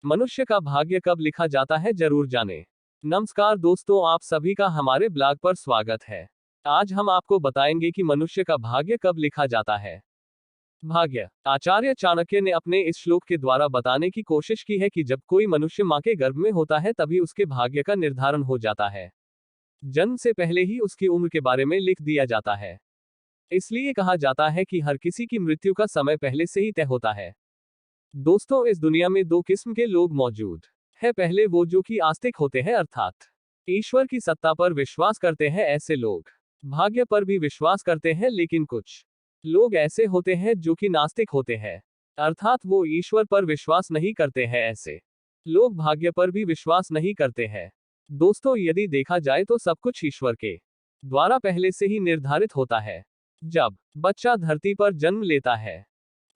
मनुष्य का भाग्य कब लिखा जाता है, जरूर जानें। नमस्कार दोस्तों, आप सभी का हमारे ब्लॉग पर स्वागत है। आज हम आपको बताएंगे कि मनुष्य का भाग्य कब लिखा जाता है। भाग्य। आचार्य चाणक्य ने अपने इस श्लोक के द्वारा बताने की कोशिश की है कि जब कोई मनुष्य मां के गर्भ में होता है तभी उसके भाग्य का निर्धारण हो जाता है। जन्म से पहले ही उसकी उम्र के बारे में लिख दिया जाता है। इसलिए कहा जाता है कि हर किसी की मृत्यु का समय पहले से ही तय होता है। दोस्तों, इस दुनिया में दो किस्म के लोग मौजूद है। पहले वो जो कि आस्तिक होते हैं, अर्थात ईश्वर की सत्ता पर विश्वास करते हैं, ऐसे लोग भाग्य पर भी विश्वास करते हैं। लेकिन कुछ लोग ऐसे होते हैं जो कि नास्तिक होते हैं, अर्थात वो ईश्वर पर विश्वास नहीं करते हैं। ऐसे लोग भाग्य पर भी विश्वास नहीं करते हैं। दोस्तों, यदि देखा जाए तो सब कुछ ईश्वर के द्वारा पहले से ही निर्धारित होता है। जब बच्चा धरती पर जन्म लेता है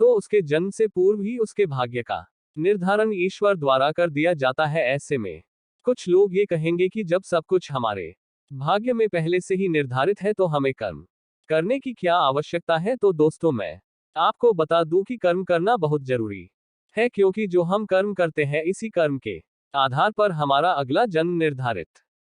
तो उसके जन्म से पूर्व ही उसके भाग्य का निर्धारण ईश्वर द्वारा कर दिया जाता है। ऐसे में कुछ लोग ये कहेंगे कि जब सब कुछ हमारे भाग्य में पहले से ही निर्धारित है तो हमें कर्म करने की क्या आवश्यकता है। तो दोस्तों, मैं आपको बता दूं कि कर्म करना बहुत जरूरी है, क्योंकि जो हम कर्म करते हैं इसी कर्म के आधार पर हमारा अगला जन्म निर्धारित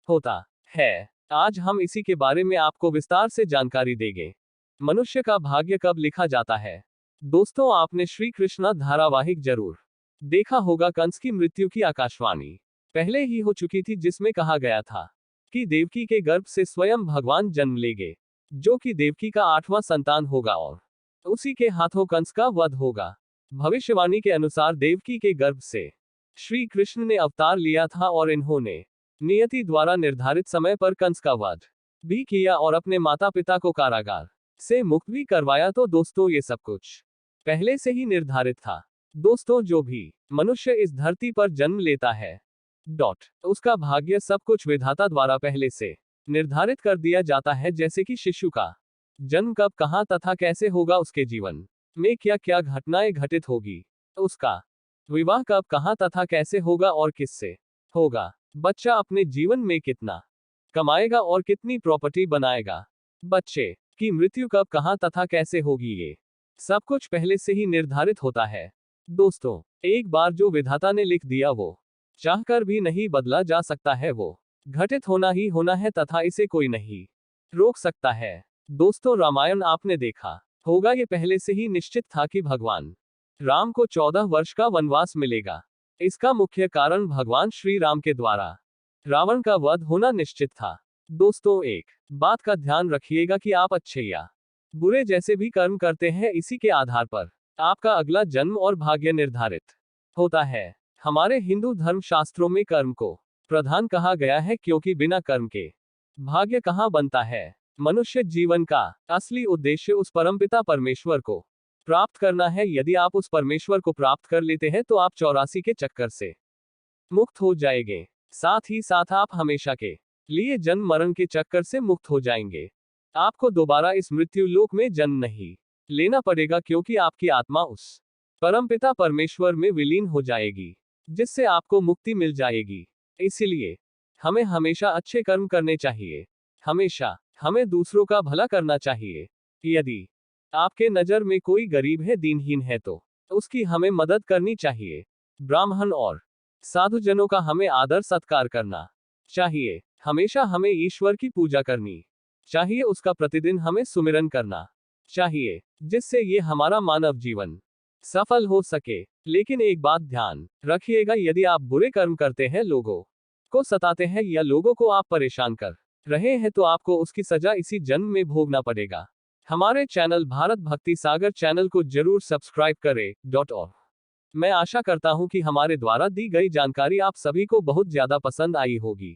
होता है। आज हम इसी के बारे में आपको विस्तार से जानकारी देंगे। मनुष्य का भाग्य कब लिखा जाता है। दोस्तों, आपने श्री कृष्णा धारावाहिक जरूर देखा होगा। कंस की मृत्यु की आकाशवाणी पहले ही हो चुकी थी, जिसमें कहा गया था कि देवकी के गर्भ से स्वयं भगवान जन्म लेंगे, जो कि देवकी का 8वां संतान होगा और उसी के हाथों कंस का वध होगा। भविष्यवाणी के अनुसार देवकी के गर्भ से श्री कृष्ण ने अवतार लिया था और इन्होंने नियति द्वारा निर्धारित समय पर कंस का वध भी किया और अपने माता पिता को कारागार से मुक्त भी करवाया। तो दोस्तों, ये सब कुछ पहले से ही निर्धारित था। दोस्तों, जो भी मनुष्य इस धरती पर जन्म लेता है उसका भाग्य सब कुछ विधाता द्वारा पहले से निर्धारित कर दिया जाता है। जैसे कि शिशु का जन्म कब, कहां तथा कैसे होगा, उसके जीवन में क्या क्या घटनाएं घटित होगी, उसका विवाह कब, कहां तथा कैसे होगा और किससे होगा, बच्चा अपने जीवन में कितना कमाएगा और कितनी प्रॉपर्टी बनाएगा, बच्चे की मृत्यु कब, कहां तथा कैसे होगी, ये सब कुछ पहले से ही निर्धारित होता है। दोस्तों, एक बार जो विधाता ने लिख दिया वो चाहकर भी नहीं बदला जा सकता है। वो घटित होना ही होना है तथा इसे कोई नहीं रोक सकता है। दोस्तों, रामायण आपने देखा होगा। ये पहले से ही निश्चित था कि भगवान राम को 14 वर्ष का वनवास मिलेगा। इसका मुख्य कारण भगवान श्री राम के द्वारा रावण का वध होना निश्चित था। दोस्तों, एक बात का ध्यान रखिएगा कि आप अच्छे या बुरे जैसे भी कर्म करते हैं, इसी के आधार पर आपका अगला जन्म और भाग्य निर्धारित होता है। हमारे हिंदू धर्म शास्त्रों में कर्म को प्रधान कहा गया है, क्योंकि बिना कर्म के भाग्य कहाँ बनता है। मनुष्य जीवन का असली उद्देश्य उस परमपिता परमेश्वर को प्राप्त करना है। यदि आप उस परमेश्वर को प्राप्त कर लेते हैं तो आप 84 के चक्कर से मुक्त हो जाएंगे। साथ ही साथ आप हमेशा के लिए जन्म मरण के चक्कर से मुक्त हो जाएंगे। आपको दोबारा इस मृत्यु लोक में जन्म नहीं लेना पड़ेगा, क्योंकि आपकी आत्मा उस परमपिता परमेश्वर में विलीन हो जाएगी, जिससे आपको मुक्ति मिल जाएगी। इसलिए हमें हमेशा अच्छे कर्म करने चाहिए। हमेशा हमें दूसरों का भला करना चाहिए। यदि आपके नजर में कोई गरीब है, दीनहीन है, तो उसकी हमें मदद करनी चाहिए। ब्राह्मण और साधुजनों का हमें आदर सत्कार करना चाहिए। हमेशा हमें ईश्वर की पूजा करनी चाहिए। उसका प्रतिदिन हमें सुमिरन करना चाहिए, जिससे ये हमारा मानव जीवन सफल हो सके। लेकिन एक बात ध्यान रखिएगा, यदि आप बुरे कर्म करते हैं, लोगों को सताते हैं या लोगों को आप परेशान कर रहे हैं, तो आपको उसकी सजा इसी जन्म में भोगना पड़ेगा। हमारे चैनल भारत भक्ति सागर चैनल को जरूर सब्सक्राइब करें। और मैं आशा करता हूं कि हमारे द्वारा दी गई जानकारी आप सभी को बहुत ज्यादा पसंद आई होगी।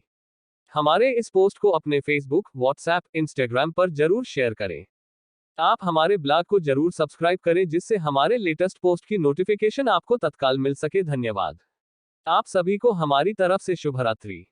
हमारे इस पोस्ट को अपने फेसबुक, व्हाट्सएप, इंस्टाग्राम पर जरूर शेयर करें। आप हमारे ब्लॉग को जरूर सब्सक्राइब करें, जिससे हमारे लेटेस्ट पोस्ट की नोटिफिकेशन आपको तत्काल मिल सके। धन्यवाद। आप सभी को हमारी तरफ से शुभ रात्रि।